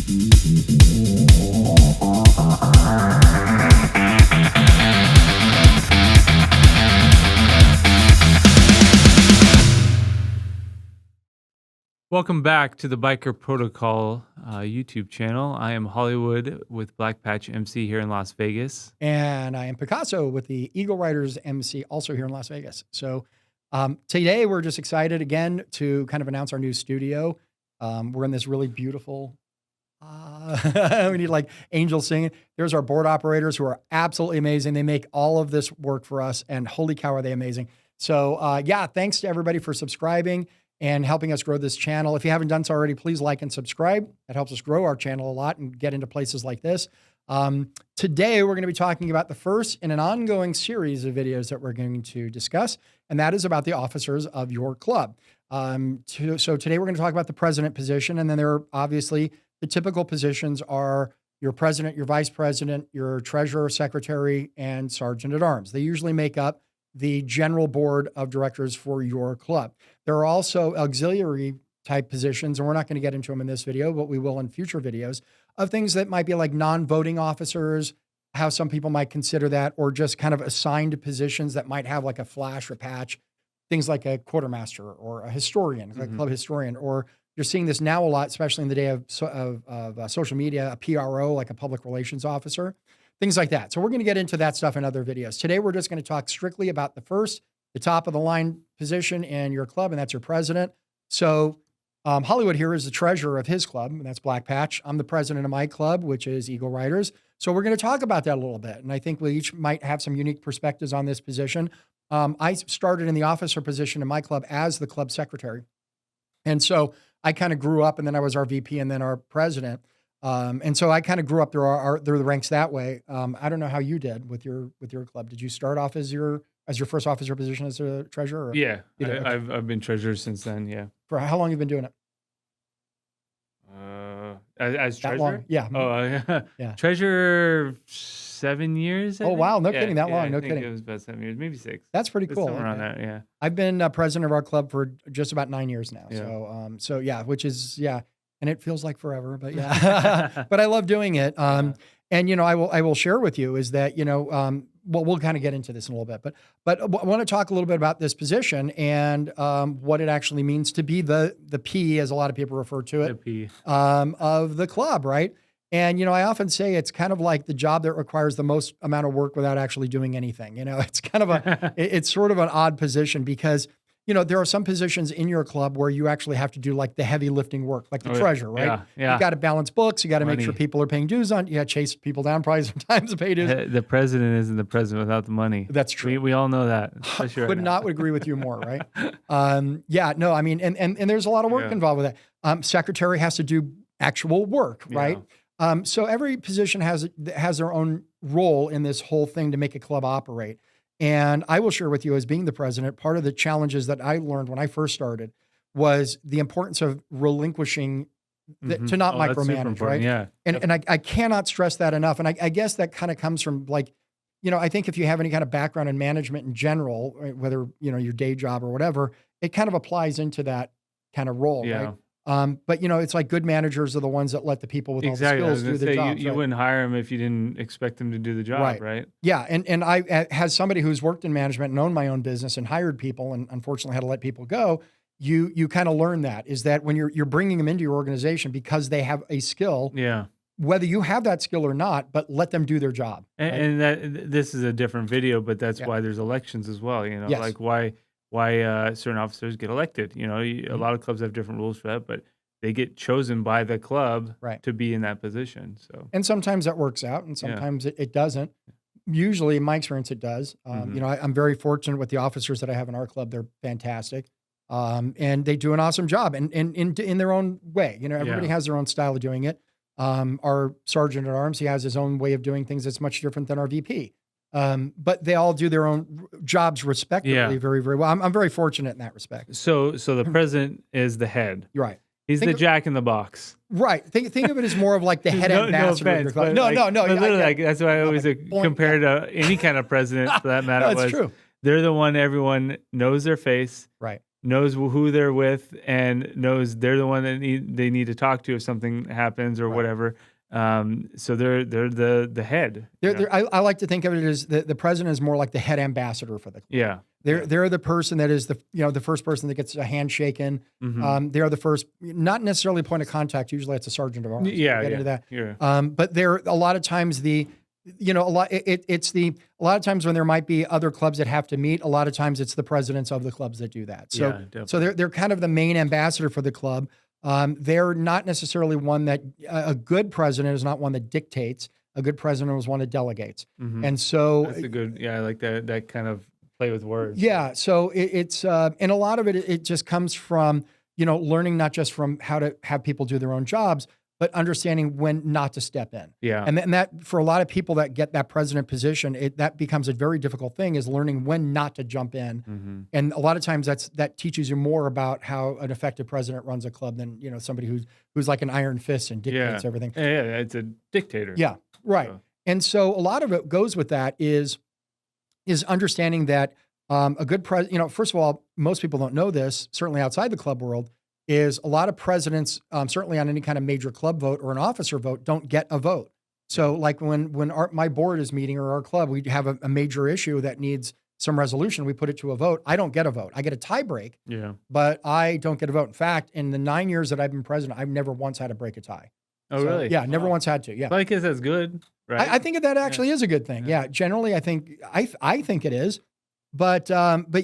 Welcome back to the Biker Protocol YouTube channel. I am Hollywood with Black Patch MC here in Las Vegas. And I am Picasso with the Eagle Riders MC, also here in Las Vegas. So today we're just excited again to kind of announce our new studio. We're in this really beautiful, we need like angels singing. There's our board operators who are absolutely amazing. They make all of this work for us, and holy cow, are they amazing. So yeah, thanks to everybody for subscribing and helping us grow this channel. If you haven't done so already, please like and subscribe. That helps us grow our channel a lot and get into places like this. Today, we're going to be talking about the first in an ongoing series of videos that we're going to discuss, and that is about the officers of your club. So today we're going to talk about the president position, and then there are obviously the typical positions are your president, your vice president, your treasurer, secretary, and sergeant at arms. They usually make up the general board of directors for your club. There are also auxiliary type positions, and we're not going to get into them in this video, but we will in future videos, of things that might be like non-voting officers, how some people might consider that, or just kind of assigned positions that might have like a flash or patch, things like a quartermaster or a historian, like a club historian, or you're seeing this now a lot, especially in the day of social media, a PRO, like a public relations officer. Things like that. So we're going to get into that stuff in other videos. Today, we're just going to talk strictly about the top of the line position in your club, and that's your president. So Hollywood here is the treasurer of his club, and that's Black Patch. I'm the president of my club, which is Eagle Riders. So we're going to talk about that a little bit. And I think we each might have some unique perspectives on this position. I started in the officer position in my club as the club secretary. And so I kind of grew up, and then I was our VP and then our president. And so I kind of grew up through the ranks that way. I don't know how you did with your club. Did you start off as your first officer position as a treasurer? Or yeah, I've been treasurer since then. Yeah. For how long have you been doing it? As treasurer? Long? Yeah. Oh, yeah. Treasurer 7 years. I think. Wow, no kidding, that long. No kidding. It was about 7 years, maybe 6. That's pretty cool. Somewhere around that, yeah. I've been president of our club for just about 9 years now. Yeah. So yeah, which is and it feels like forever, but yeah, but I love doing it. And you know, I will share with you is that well, we'll kind of get into this in a little bit, but I want to talk a little bit about this position and what it actually means to be the P, as a lot of people refer to it, the P. Of the club, right? And I often say it's kind of like the job that requires the most amount of work without actually doing anything. It's kind of it's sort of an odd position because there are some positions in your club where you actually have to do like the heavy lifting work, like the treasurer, right? Yeah. You got to balance books. You got to make sure people are paying dues on. You got to chase people down probably sometimes to pay dues. The president isn't the president without the money. That's true. We all know that. Would not agree with you more, right? Yeah, no, I mean, and there's a lot of work involved with that. Secretary has to do actual work, right? So every position has their own role in this whole thing to make a club operate. And I will share with you, as being the president, part of the challenges that I learned when I first started was the importance of relinquishing, to not micromanage, right? Yeah. And I cannot stress that enough. And I guess that kind of comes from like, I think if you have any kind of background in management in general, whether, your day job or whatever, it kind of applies into that kind of role, right? But it's like good managers are the ones that let the people with all the skills do the job. You wouldn't hire them if you didn't expect them to do the job, right? Yeah, and I, as somebody who's worked in management and owned my own business and hired people and unfortunately had to let people go, you kind of learn that is that when you're bringing them into your organization because they have a skill, whether you have that skill or not, but let them do their job. And this is a different video, but that's why there's elections as well. Like why certain officers get elected. A lot of clubs have different rules for that, but they get chosen by the club to be in that position. So, and sometimes that works out, and sometimes it doesn't. Usually, in my experience, it does. I'm very fortunate with the officers that I have in our club. They're fantastic, and they do an awesome job, and in their own way. Everybody has their own style of doing it. Our sergeant at arms, he has his own way of doing things that's much different than our VP. But they all do their own jobs respectively very, very well. I'm very fortunate in that respect. So the president is the head. Right. He's the jack in the box. Right. Think of it as more of like the head ambassador. No offense, but literally, that's why I always compare to any kind of president for that matter. That's true. They're the one everyone knows their face. Right. knows who they're with and knows they're the one that they need to talk to if something happens or whatever. So they're the head. I like to think of it as the president is more like the head ambassador for the club. Yeah. They're the person that is the first person that gets a hand shaken. They're the first, not necessarily point of contact. Usually it's a sergeant of arms. Yeah, we'll get into that. Yeah. But there a lot of times a lot of times when there might be other clubs that have to meet, a lot of times it's the presidents of the clubs that do that. So they're kind of the main ambassador for the club. They're not necessarily one that a good president is not one that dictates. A good president is one that delegates. And so that's a good, I like that kind of play with words. Yeah. So it's and a lot of it just comes from, learning not just from how to have people do their own jobs, but understanding when not to step in. Yeah. And that for a lot of people that get that president position, that becomes a very difficult thing, is learning when not to jump in. And a lot of times that teaches you more about how an effective president runs a club than, somebody who's like an iron fist and dictates everything. Yeah, it's a dictator. Yeah, right. So. And so a lot of it goes with that is understanding that a good first of all, most people don't know this, certainly outside the club world, is a lot of presidents, certainly on any kind of major club vote or an officer vote, don't get a vote. So like when my board is meeting or our club, we have a major issue that needs some resolution. We put it to a vote. I don't get a vote. I get a tie break, but I don't get a vote. In fact, in the 9 years that I've been president, I've never once had to break a tie. Oh, really? Yeah, never once had to. Yeah. Well, I guess that's good, right? I think that actually is a good thing. Yeah. Generally, I think it is. But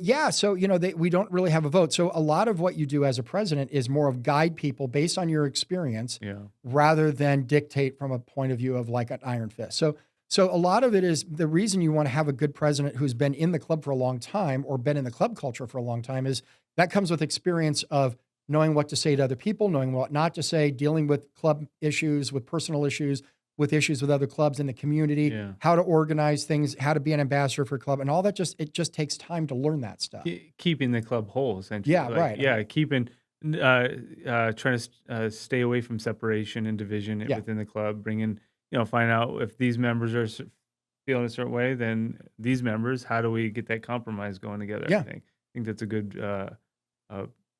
yeah, so we don't really have a vote. So a lot of what you do as a president is more of guide people based on your experience, rather than dictate from a point of view of like an iron fist. So a lot of it is the reason you want to have a good president who's been in the club for a long time or been in the club culture for a long time is that comes with experience of knowing what to say to other people, knowing what not to say, dealing with club issues, with personal issues, with issues with other clubs in the community, how to organize things, how to be an ambassador for a club, and all that. It just takes time to learn that stuff. Keeping the club whole, essentially. Yeah, right. Yeah, keeping, trying to stay away from separation and division within the club. Bringing, find out if these members are feeling a certain way, then these members, how do we get that compromise going together? Yeah. I think that's a good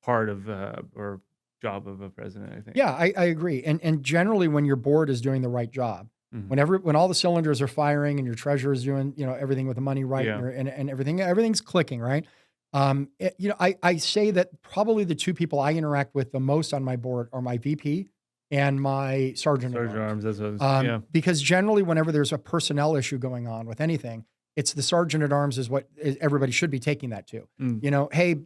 part of or job of a president, I think. Yeah, I agree. And generally when your board is doing the right job, when all the cylinders are firing and your treasurer is doing, everything with the money right, and everything's clicking, right? I say that probably the two people I interact with the most on my board are my VP and my sergeant at arms. That's what because generally whenever there's a personnel issue going on with anything, it's the sergeant at arms is what everybody should be taking that to. Hey,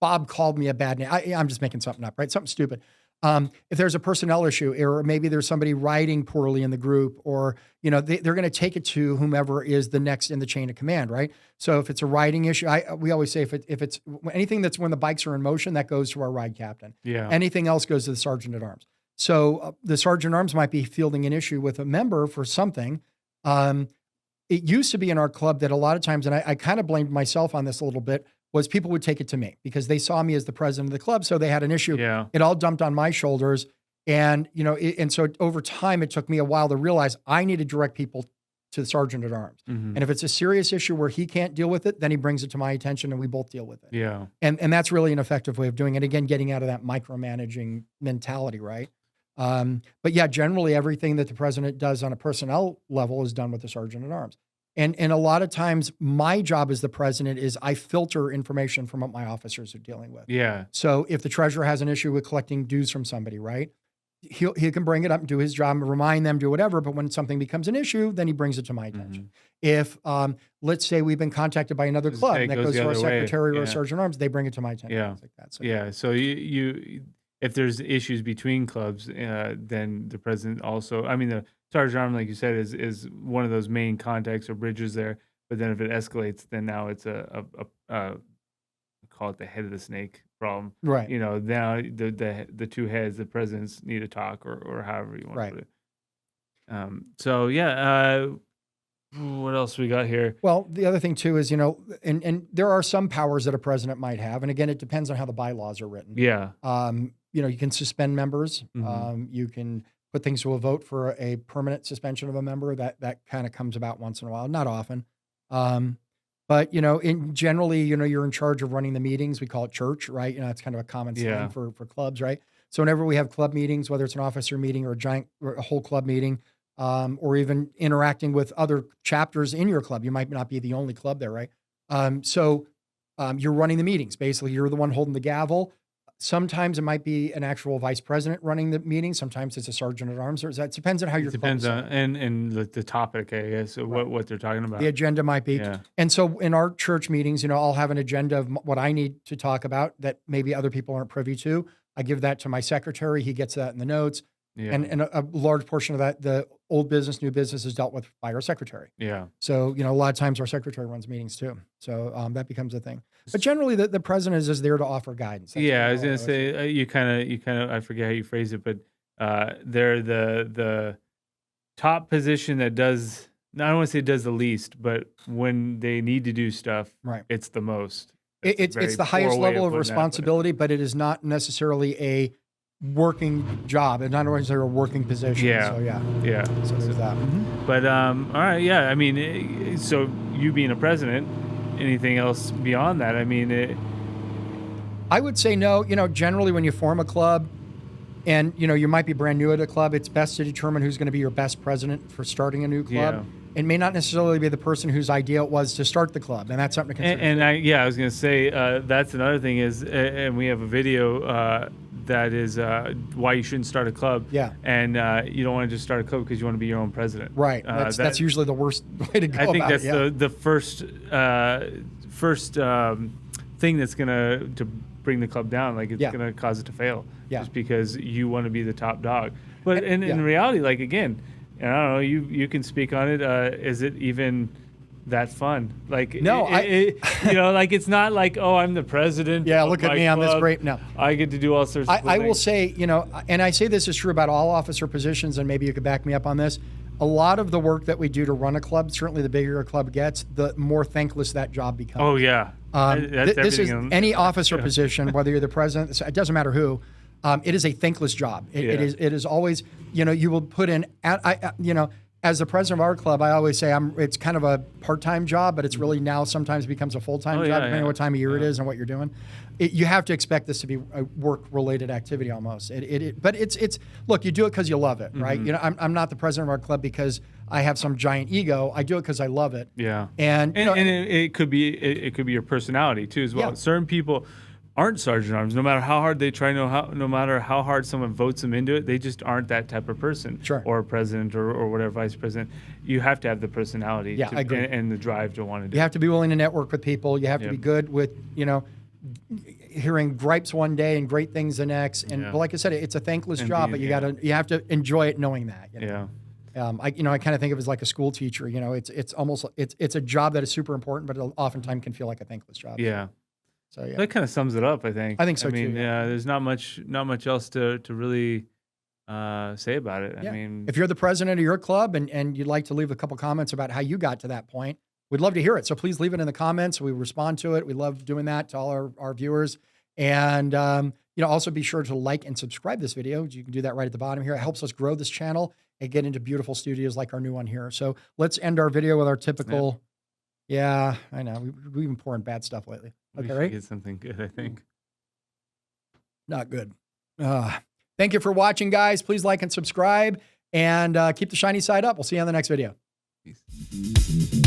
Bob called me a bad name. I'm just making something up, right? Something stupid. If there's a personnel issue, or maybe there's somebody writing poorly in the group, or they're going to take it to whomever is the next in the chain of command, right? So if it's a riding issue, we always say if it's anything that's when the bikes are in motion, that goes to our ride captain. Yeah. Anything else goes to the sergeant at arms. So the sergeant at arms might be fielding an issue with a member for something. It used to be in our club that a lot of times, and I kind of blamed myself on this a little bit, was people would take it to me because they saw me as the president of the club. So they had an issue. Yeah. It all dumped on my shoulders. And, and so over time, it took me a while to realize I need to direct people to the sergeant at arms. And if it's a serious issue where he can't deal with it, then he brings it to my attention and we both deal with it. Yeah. And that's really an effective way of doing it. Again, getting out of that micromanaging mentality, right? But yeah, generally everything that the president does on a personnel level is done with the sergeant at arms. And a lot of times my job as the president is I filter information from what my officers are dealing with. Yeah. So if the treasurer has an issue with collecting dues from somebody, right? He can bring it up and do his job and remind them, do whatever. But when something becomes an issue, then he brings it to my attention. If, let's say we've been contacted by another club and that goes to our secretary or our sergeant at arms, they bring it to my attention. Yeah. Things like that. So, so you if there's issues between clubs, then the president also, the sergeant at arms, like you said, is one of those main contacts or bridges there. But then if it escalates, then now it's call it the head of the snake problem. Right. Now the two heads, the presidents need to talk or however you want to put it. What else we got here? Well, the other thing too is, and there are some powers that a president might have. And again, it depends on how the bylaws are written. Yeah. You can suspend members. You can put things to a vote for a permanent suspension of a member. That kind of comes about once in a while, not often. But, generally, you're in charge of running the meetings. We call it church, right? It's kind of a common slang for clubs, right? So whenever we have club meetings, whether it's an officer meeting or a whole club meeting, or even interacting with other chapters in your club, you might not be the only club there, right? So you're running the meetings. Basically, you're the one holding the gavel. Sometimes it might be an actual vice president running the meeting. Sometimes it's a sergeant at arms. Or that depends on how your club is. Depends on and the topic, I guess, what they're talking about. The agenda might be. Yeah. And so in our church meetings, I'll have an agenda of what I need to talk about that maybe other people aren't privy to. I give that to my secretary. He gets that in the notes. Yeah. And a large portion of that, the old business, new business, is dealt with by our secretary. Yeah. So, a lot of times our secretary runs meetings too. So that becomes a thing. But generally, the president is just there to offer guidance. That's I was going to say, you kind of, I forget how you phrase it, but they're the top position that does, I don't want to say does the least, but when they need to do stuff, right, it's the most. It's the highest level of responsibility, but it is not necessarily a working job. It's not always a working position. Yeah. So yeah. So there's that. Mm-hmm. But all right, yeah. I mean, so you being a president, anything else beyond that? I mean, I would say no. Generally when you form a club, and you might be brand new at a club, it's best to determine who's going to be your best president for starting a new club. Yeah. It may not necessarily be the person whose idea it was to start the club, and that's something to consider. And I was going to say that's another thing is, and we have a video that is why you shouldn't start a club. Yeah. And you don't want to just start a club because you want to be your own president. Right. That's usually the worst way to go. I think that's the first thing that's going to bring the club down. Like it's going to cause it to fail. Yeah. Just because you want to be the top dog. But in reality, like again, and I don't know, you can speak on it. Is it even that fun? Like no, like it's not like, oh, I'm the president. Yeah, look at me on this great. No, I get to do all sorts of things. I will say, and I say this is true about all officer positions, and maybe you could back me up on this. A lot of the work that we do to run a club, certainly the bigger a club gets, the more thankless that job becomes. Oh yeah. This is any officer position, whether you're the president, it doesn't matter who. It is a thankless job. It is always, you will put in, as the president of our club, I always say it's kind of a part-time job, but it's really now sometimes becomes a full-time job, depending on what time of year it is and what you're doing. You have to expect this to be a work-related activity almost. But it's look, you do it because you love it, right? Mm-hmm. I'm not the president of our club because I have some giant ego. I do it because I love it. Yeah. And it could be your personality too as well. Yeah. Certain people aren't sergeant at arms, no matter how hard they try, no matter how hard someone votes them into it, they just aren't that type of person. Sure. Or president or whatever, vice president. You have to have the personality I agree. And the drive to want to do it. You have to be willing to network with people. You have to be good with, hearing gripes one day and great things the next. But like I said, it's a thankless job, but you have to enjoy it knowing that. Yeah. I kind of think of it as like a school teacher. It's almost it's a job that is super important, but it oftentimes can feel like a thankless job. Yeah. So yeah, that kind of sums it up. I think so too. Yeah. There's not much else to really say about it. Yeah. I mean, if you're the president of your club and you'd like to leave a couple comments about how you got to that point, we'd love to hear it. So please leave it in the comments. We respond to it. We love doing that to all our viewers. And also be sure to like and subscribe this video. You can do that right at the bottom here. It helps us grow this channel and get into beautiful studios like our new one here. So let's end our video with our typical. Yeah, I know. We've been pouring bad stuff lately. Okay, right? Get something good, I think. Not good. Thank you for watching, guys. Please like and subscribe, and keep the shiny side up. We'll see you on the next video. Peace.